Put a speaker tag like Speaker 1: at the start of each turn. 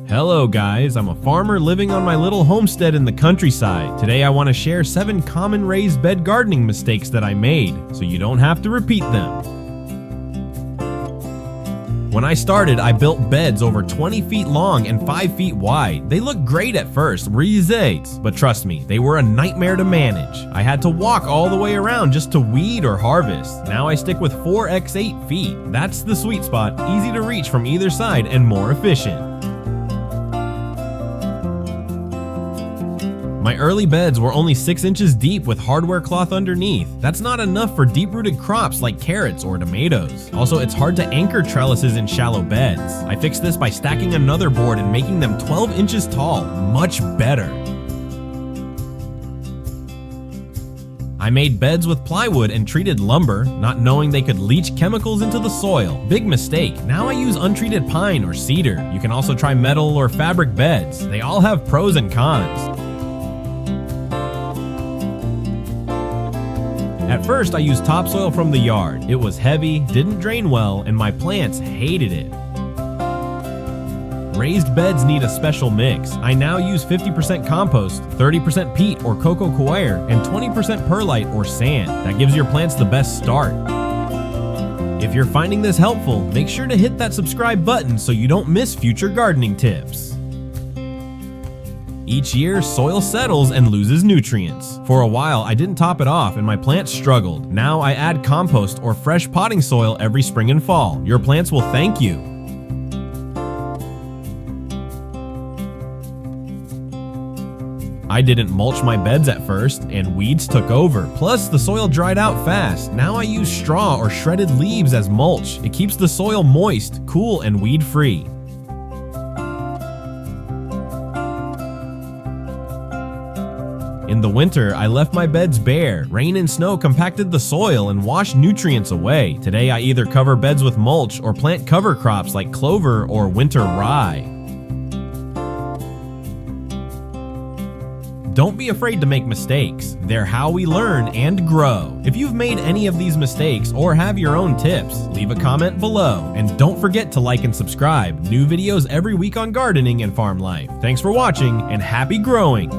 Speaker 1: Hello guys, I'm a farmer living on my little homestead in the countryside. Today I want to share 7 common raised bed gardening mistakes that I made, so you don't have to repeat them. When I started, I built beds over 20 feet long and 5 feet wide. They looked great at first, but trust me, they were a nightmare to manage. I had to walk all the way around just to weed or harvest. Now I stick with 4x8 feet. That's the sweet spot, easy to reach from either side and more efficient. My early beds were only 6 inches deep with hardware cloth underneath. That's not enough for deep-rooted crops like carrots or tomatoes. Also, it's hard to anchor trellises in shallow beds. I fixed this by stacking another board and making them 12 inches tall. Much better. I made beds with plywood and treated lumber, not knowing they could leach chemicals into the soil. Big mistake. Now I use untreated pine or cedar. You can also try metal or fabric beds. They all have pros and cons. At first, I used topsoil from the yard. It was heavy, didn't drain well, and my plants hated it. Raised beds need a special mix. I now use 50% compost, 30% peat or coco coir, and 20% perlite or sand. That gives your plants the best start. If you're finding this helpful, make sure to hit that subscribe button so you don't miss future gardening tips. Each year, soil settles and loses nutrients. For a while, I didn't top it off and my plants struggled. Now I add compost or fresh potting soil every spring and fall. Your plants will thank you. I didn't mulch my beds at first, and weeds took over. Plus, the soil dried out fast. Now I use straw or shredded leaves as mulch. It keeps the soil moist, cool, and weed-free. In the winter, I left my beds bare. Rain and snow compacted the soil and washed nutrients away. Today, I either cover beds with mulch or plant cover crops like clover or winter rye. Don't be afraid to make mistakes. They're how we learn and grow. If you've made any of these mistakes or have your own tips, leave a comment below. And don't forget to like and subscribe. New videos every week on gardening and farm life. Thanks for watching and happy growing!